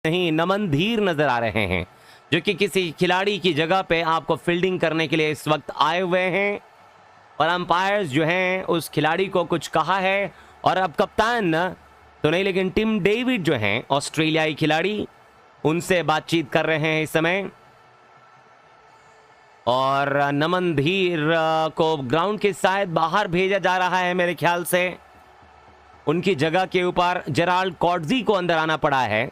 नहीं, नमन धीर नजर आ रहे हैं, जो कि किसी खिलाड़ी की जगह पे आपको फील्डिंग करने के लिए इस वक्त आए हुए हैं। और अंपायर्स जो हैं उस खिलाड़ी को कुछ कहा है, और अब कप्तान तो नहीं लेकिन टिम डेविड जो हैं ऑस्ट्रेलियाई खिलाड़ी, उनसे बातचीत कर रहे हैं इस समय। और नमन धीर को ग्राउंड के शायद बाहर भेजा जा रहा है मेरे ख्याल से। उनकी जगह के ऊपर जेराल्ड कॉट्जी को अंदर आना पड़ा है।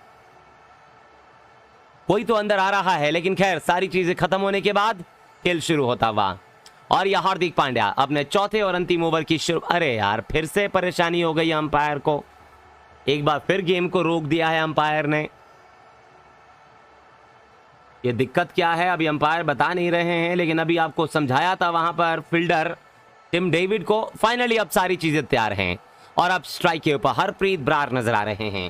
कोई तो अंदर आ रहा है, लेकिन खैर सारी चीजें खत्म होने के बाद खेल शुरू होता हुआ। और यह हार्दिक पांड्या अपने चौथे और अंतिम ओवर की शुरू। अरे यार, फिर से परेशानी हो गई अंपायर को, एक बार फिर गेम को रोक दिया है अंपायर ने। ये दिक्कत क्या है अभी अंपायर बता नहीं रहे हैं, लेकिन अभी आपको समझाया था वहां पर फील्डर टिम डेविड को। फाइनली अब सारी चीजें तैयार हैं, और अब स्ट्राइक के ऊपर हरप्रीत ब्रार नजर आ रहे हैं।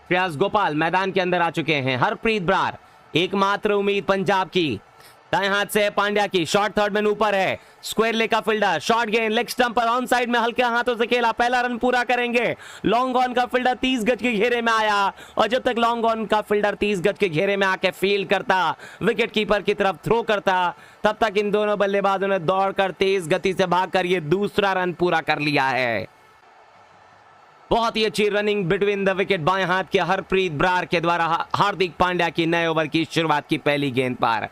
श्रेयस गोपाल मैदान के अंदर आ चुके हैं। हरप्रीत ब्रार एकमात्र उम्मीद पंजाब की। दाएं हाथ से पांड्या की शॉट, थर्ड मैन ऊपर है, स्क्वायर ले का फील्डर, शॉट गेंद लेग स्टंप पर ऑन साइड में हल्के हाथों से खेला, पहला रन पूरा करेंगे। लॉन्ग ऑन का फील्डर 30 गज के घेरे में आया, और जब तक लॉन्ग ऑन का फील्डर 30 गज के घेरे में आके फील्ड करता, विकेट कीपर की तरफ थ्रो करता, तब तक इन दोनों बल्लेबाजों ने दौड़कर तेज गति से भागकर ये दूसरा रन पूरा कर लिया है। बहुत ही अच्छी रनिंग बिटवीन द विकेट बाएं हाथ के हरप्रीत ब्रार के द्वारा हार्दिक पांड्या की नए ओवर की शुरुआत की पहली गेंद पर।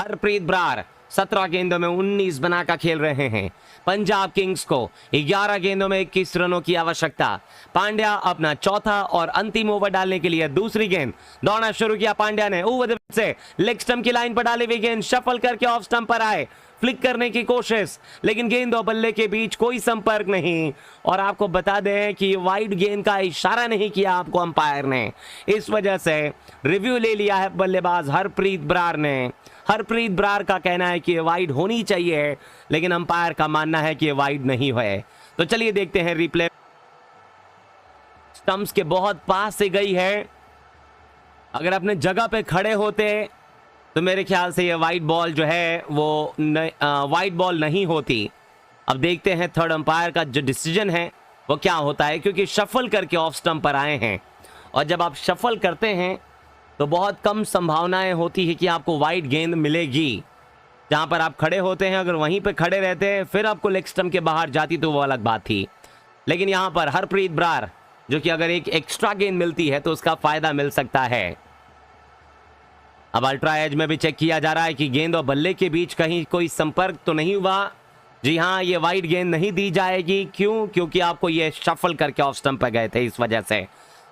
हरप्रीत ब्रार 17 गेंदों में 19 बनाकर खेल रहे हैं। पंजाब किंग्स को 11 गेंदों में 21 रनों की आवश्यकता। पांड्या अपना चौथा और अंतिम ओवर डालने के लिए दूसरी गेंद दौड़ना शुरू किया। पांड्या ने ओवर से लेग स्टंप की लाइन पर डाली हुई गेंद शफल करके ऑफ स्टंप पर आए, फ्लिक करने की कोशिश, लेकिन गेंद और बल्ले के बीच कोई संपर्क नहीं। और आपको बता दें कि वाइड गेंद का इशारा नहीं किया आपको अंपायर ने, इस वजह से रिव्यू ले लिया है बल्लेबाज हरप्रीत ब्रार ने। हरप्रीत ब्रार का कहना है कि ये वाइड होनी चाहिए, लेकिन अंपायर का मानना है कि ये वाइड नहीं है। तो चलिए देखते हैं रिप्ले। स्टंप्स के बहुत पास से गई है, अगर अपने जगह पे खड़े होते तो मेरे ख्याल से ये वाइड बॉल जो है वो वाइड बॉल नहीं होती। अब देखते हैं थर्ड अंपायर का जो डिसीजन है वो क्या होता है, क्योंकि शफल करके ऑफ स्टंप पर आए हैं, और जब आप शफल करते हैं तो बहुत कम संभावनाएं होती है कि आपको वाइड गेंद मिलेगी। जहां पर आप खड़े होते हैं, अगर वहीं पे खड़े रहते हैं फिर आपको लेग स्टंप के बाहर जाती तो वो अलग बात थी। लेकिन यहां पर हरप्रीत ब्रार जो कि अगर एक एक्स्ट्रा गेंद मिलती है तो उसका फायदा मिल सकता है। अब अल्ट्रा एज में भी चेक किया जा रहा है कि गेंद और बल्ले के बीच कहीं कोई संपर्क तो नहीं हुआ। जी हाँ, ये वाइड गेंद नहीं दी जाएगी। क्यों? क्योंकि आपको ये शफल करके ऑफ स्टंप पर गए थे, इस वजह से।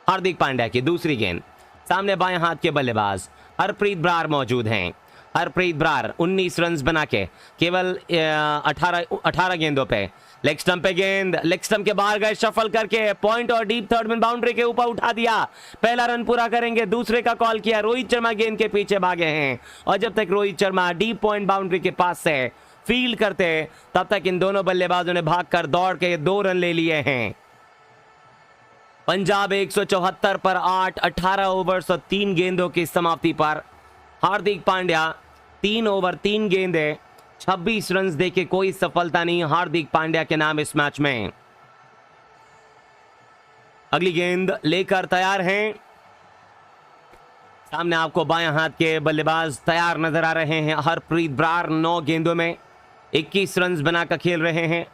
हार्दिक पांड्या की दूसरी गेंद, सामने बाएं हाथ के बल्लेबाज हरप्रीत ब्रार मौजूद हैं। हरप्रीत ब्रार 19 रन बना के केवल 18 गेंदों पे, लेग स्टंप पे गेंद, लेग स्टंप के बाहर गए, शफल करके पॉइंट और डीप थर्ड मैन बाउंड्री के ऊपर उठा दिया। पहला रन पूरा करेंगे, दूसरे का कॉल किया। रोहित शर्मा गेंद के पीछे भागे हैं, और जब तक Rohit Sharma deep point boundary के पास से फील्ड करते तब तक इन दोनों बल्लेबाजों ने भागकर दौड़ के 2 रन ले लिए हैं। पंजाब 174 पर 8, 18 ओवर्स और 3 गेंदों की समाप्ति पर हार्दिक पांड्या 3 ओवर 3 गेंदें 26 रन देके कोई सफलता नहीं हार्दिक पांड्या के नाम इस मैच में। अगली गेंद लेकर तैयार हैं। सामने आपको बाएं हाथ के बल्लेबाज तैयार नजर आ रहे हैं। हरप्रीत ब्रार 9 गेंदों में 21 रन बनाकर खेल रहे हैं।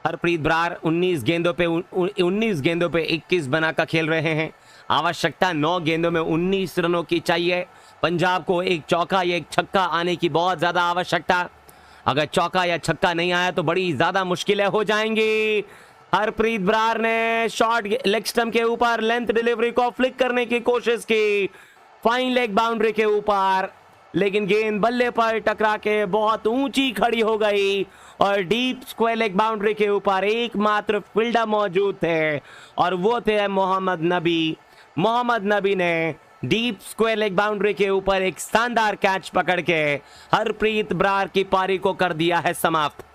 हरप्रीत ब्रार 19 गेंदों पे 21 बनाकर खेल रहे हैं। आवश्यकता 9 गेंदों में 19 रनों की चाहिए। पंजाब को एक चौका या एक छक्का आने की बहुत ज्यादा आवश्यकता। अगर चौका या छक्का नहीं आया तो बड़ी ज्यादा मुश्किलें हो जाएंगी। हरप्रीत ब्रार ने शॉट लेग स्टंप के ऊपर लेंथ डिलीवरी को फ्लिक करने की कोशिश की, फाइन लेग बाउंड्री के ऊपर, लेकिन गेंद बल्ले पर टकरा के बहुत ऊंची खड़ी हो गई, और डीप स्क्वायर लेग बाउंड्री के ऊपर एकमात्र फील्डर मौजूद थे, और वो थे मोहम्मद नबी। मोहम्मद नबी ने डीप स्क्वायर लेग बाउंड्री के ऊपर एक शानदार कैच पकड़ के हरप्रीत ब्रार की पारी को कर दिया है समाप्त।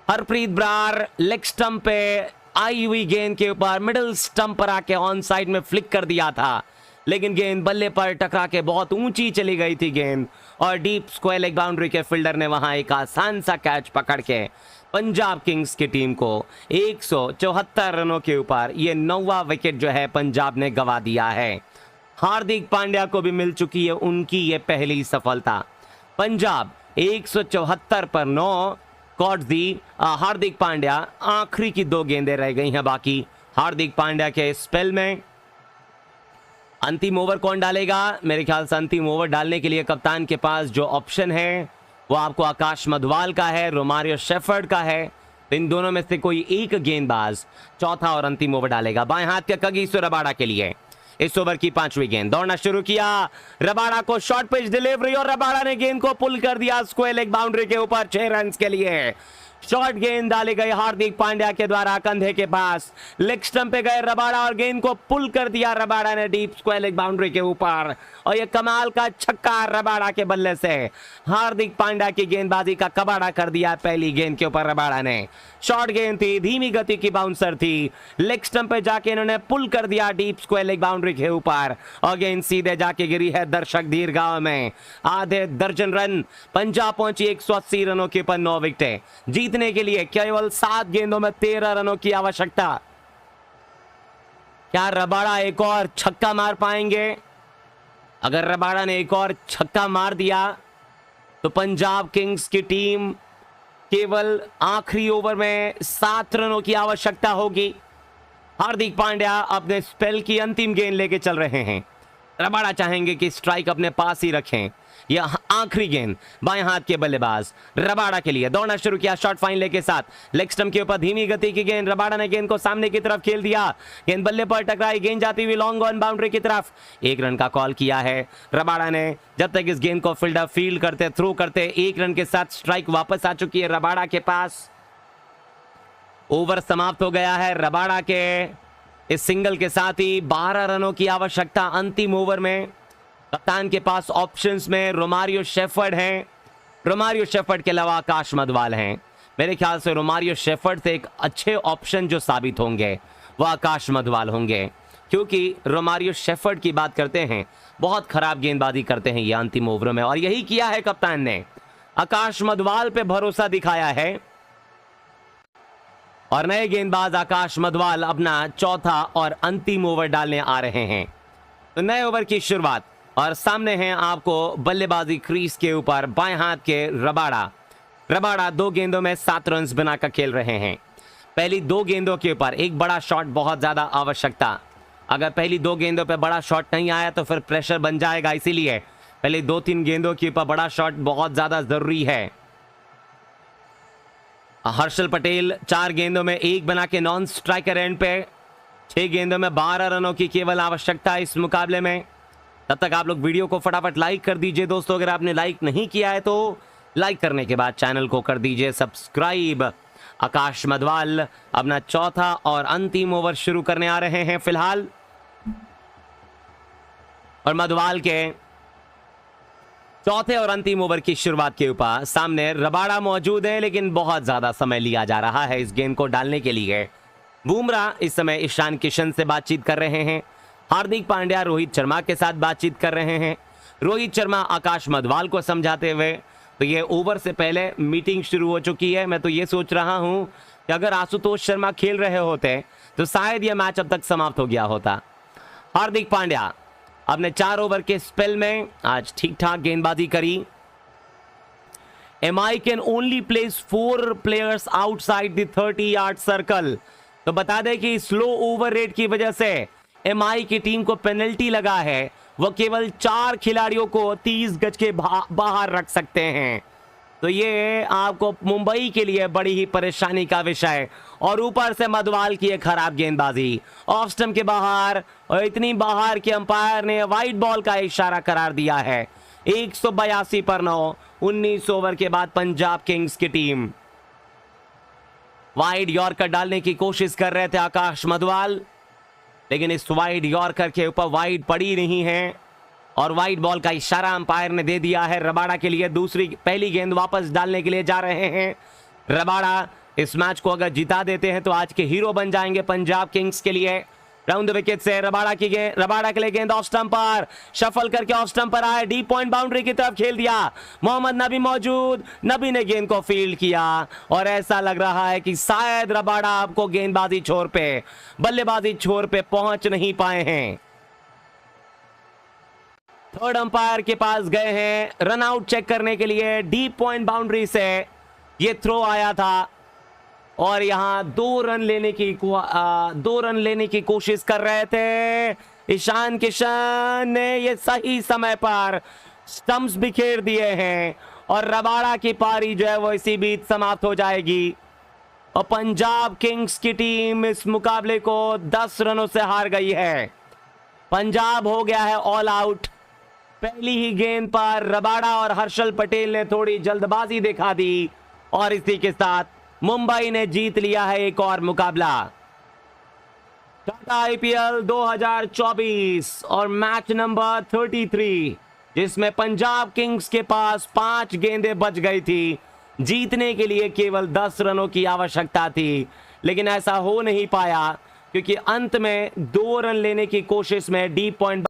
हरप्रीत ब्रार लेग स्टंप पे आई हुई गेंद के ऊपर मिडिल स्टंप पर आके ऑन साइड में फ्लिक कर दिया था, लेकिन गेंद बल्ले पर टकरा के बहुत ऊंची चली गई थी गेंद, और डीप स्क्वायर लेग बाउंड्री के फील्डर ने वहां एक आसान सा कैच पकड़ के पंजाब किंग्स की टीम को 174 रनों के ऊपर ये 9वां विकेट जो है पंजाब ने गंवा दिया है। हार्दिक पांड्या को भी मिल चुकी है उनकी ये पहली सफलता। पंजाब 174 पर 9 कॉट दी। हार्दिक पांड्या आखिरी की 2 गेंदें रह गई हैं बाकी। हार्दिक पांड्या के स्पेल में अंतिम ओवर कौन डालेगा? मेरे ख्याल से अंतिम ओवर डालने के लिए कप्तान के पास जो ऑप्शन है वो आपको आकाश मधवाल का है, रोमारियो शेफर्ड का है। तो इन दोनों में से कोई एक गेंदबाज चौथा और अंतिम ओवर डालेगा। बाएं हाथ के कगिसो रबाडा के लिए इस ओवर की 5वीं गेंद। दौड़ना शुरू किया, रबाडा को शॉर्ट पिच डिलीवरी और रबाडा ने गेंद को पुल कर दिया स्क्वायर लेग बाउंड्री के ऊपर 6 रन के लिए। शॉर्ट गेंद डाली गई हार्दिक पांड्या के द्वारा कंधे के पास, लेग स्टंप पे गए रबाडा और गेंद को पुल कर दिया रबाडा ने डीप स्क्वायर लेग बाउंड्री के ऊपर। और ये कमाल का छक्का रबाडा के बल्ले से हार्दिक पांड्या की गेंदबाजी का कबाड़ा कर दिया पहली गेंद के ऊपर रबाडा ने। शॉर्ट गेंद थी, धीमी गति की बाउंसर थी, लेग स्टंप पे जाके इन्होंने पुल कर दिया डीप स्क्वायर लेग बाउंड्री के ऊपर और गेंद सीधे जाके गिरी है दर्शक दीर्घाव में। आधे दर्जन रन, पंजाब पहुंची 180 रनों के ऊपर 9 विकेटें। जीतने के लिए केवल 7 गेंदों में 13 रनों की आवश्यकता। क्या रबाडा एक और छक्का मार पाएंगे? अगर रबाडा ने एक और छक्का मार दिया तो पंजाब किंग्स की टीम केवल आखिरी ओवर में 7 रनों की आवश्यकता होगी। हार्दिक पांड्या अपने स्पेल की अंतिम गेंद लेके चल रहे हैं। रबाडा चाहेंगे कि स्ट्राइक अपने पास ही रखें। यह आखिरी गेंद बाएं हाथ के बल्लेबाज रबाडा के लिए। दौड़ना शुरू किया शॉर्ट फाइन लेग के साथ, लेग स्टंप के ऊपर धीमी गति की गेंद। रबाडा ने गेंद को सामने की तरफ खेल दिया, गेंद बल्ले पर टकराई, गेंद जाती हुई लॉन्ग ऑन बाउंड्री की तरफ। 1 रन का कॉल किया है रबाडा ने। जब तक इस गेंद को फील्डर फील्ड करते, थ्रो करते, 1 रन के साथ स्ट्राइक वापस आ चुकी है रबाडा के पास। ओवर समाप्त हो गया है रबाडा के इस सिंगल के साथ ही 12 रनों की आवश्यकता अंतिम ओवर में। कप्तान के पास ऑप्शंस में रोमारियो शेफर्ड हैं, रोमारियो शेफर्ड के अलावा आकाश मधवाल हैं। मेरे ख्याल से रोमारियो शेफर्ड से एक अच्छे ऑप्शन जो साबित होंगे वो आकाश मधवाल होंगे, क्योंकि रोमारियो शेफर्ड की बात करते हैं, बहुत खराब गेंदबाजी करते हैं ये अंतिम ओवरों में, और यही किया है कप्तान ने। आकाश मधवाल पे भरोसा दिखाया है और नए गेंदबाज आकाश मधवाल अपना चौथा और अंतिम ओवर डालने आ रहे हैं। तो नए ओवर की शुरुआत और सामने हैं आपको बल्लेबाजी क्रीज के ऊपर बाएं हाथ के रबाडा। रबाडा 2 गेंदों में 7 रन बनाकर खेल रहे हैं। पहली 2 गेंदों के ऊपर एक बड़ा शॉट बहुत ज्यादा आवश्यकता। अगर पहली 2 गेंदों पे बड़ा शॉट नहीं आया तो फिर प्रेशर बन जाएगा, इसीलिए पहले 2-3 गेंदों के ऊपर बड़ा शॉट बहुत ज्यादा जरूरी है। हर्षल पटेल 4 गेंदों में 1 बना के नॉन स्ट्राइकर एंड पे। 6 गेंदों में 12 रनों की केवल आवश्यकता इस मुकाबले में। तब तक आप लोग वीडियो को फटाफट लाइक कर दीजिए दोस्तों। अगर आपने लाइक नहीं किया है तो लाइक करने के बाद चैनल को कर दीजिए सब्सक्राइब। आकाश मधवाल अपना चौथा और अंतिम ओवर शुरू करने आ रहे हैं फिलहाल, और मधवाल के चौथे और अंतिम ओवर की शुरुआत के ऊपर सामने रबाडा मौजूद है, लेकिन बहुत ज्यादा समय लिया जा रहा है इस गेंद को डालने के लिए। बुमराह इस समय ईशान किशन से बातचीत कर रहे हैं। हार्दिक पांड्या रोहित शर्मा के साथ बातचीत कर रहे हैं। रोहित शर्मा आकाश मधवाल को समझाते हुए, तो ये ओवर से पहले मीटिंग शुरू हो चुकी है। मैं तो ये सोच रहा हूं कि अगर आशुतोष शर्मा खेल रहे होते तो शायद यह मैच अब तक समाप्त हो गया होता। हार्दिक पांड्या अपने 4 ओवर के स्पेल में आज ठीक ठाक गेंदबाजी करी। MI can only place 4 players outside the 30 yard circle. तो बता दें कि स्लो ओवर रेट की वजह से MI की टीम को पेनल्टी लगा है, वो केवल 4 खिलाड़ियों को 30 गज के बाहर रख सकते हैं। तो ये आपको मुंबई के लिए बड़ी ही परेशानी का विषय, और ऊपर से मधवाल की एक खराब गेंदबाजी ऑफ स्टंप के बाहर, और इतनी बाहर कि अंपायर ने वाइड बॉल का इशारा करार दिया है। 182 पर 9, 19 ओवर के बाद पंजाब किंग्स की टीम वाइड यॉर्कर डालने की कोशिश कर रहे थे आकाश मधवाल, लेकिन इस वाइड यॉर्कर के ऊपर वाइड पड़ी नहीं है और वाइड बॉल का इशारा अंपायर ने दे दिया है रबाडा के लिए। पहली गेंद वापस डालने के लिए जा रहे हैं रबाडा। इस मैच को अगर जिता देते हैं तो आज के हीरो बन जाएंगे पंजाब किंग्स के लिए। राउंड द विकेट से रबाड़ा की गेंद, रबाड़ा के लिए गेंद ऑफ स्टंप पर, शफल करके ऑफ स्टंप पर आए, डीप पॉइंट बाउंड्री की तरफ खेल दिया। मोहम्मद नबी मौजूद, नबी ने गेंद को फील्ड किया और ऐसा लग रहा है कि शायद रबाड़ा आपको गेंदबाजी छोर पे, बल्लेबाजी छोर पे पहुंच नहीं पाए हैं। थर्ड अंपायर के पास गए हैं रन आउट चेक करने के लिए। डीप पॉइंट बाउंड्री से ये थ्रो आया था और यहां 2 रन लेने की कोशिश कर रहे थे। ईशान किशन ने ये सही समय पर स्टंप्स बिखेर दिए हैं और रबाड़ा की पारी जो है वो इसी बीच समाप्त हो जाएगी और पंजाब किंग्स की टीम इस मुकाबले को 10 रनों से हार गई है। पंजाब हो गया है ऑल आउट। पहली ही गेंद पर रबाड़ा और हर्षल पटेल ने थोड़ी जल्दबाजी दिखा दी और इसी के साथ मुंबई ने जीत लिया है एक और मुकाबला। टाटा आईपीएल 2024 और मैच नंबर 33, जिसमें पंजाब किंग्स के पास 5 गेंदें बच गई थी। जीतने के लिए केवल 10 रनों की आवश्यकता थी, लेकिन ऐसा हो नहीं पाया क्योंकि अंत में 2 रन लेने की कोशिश में डीप पॉइंट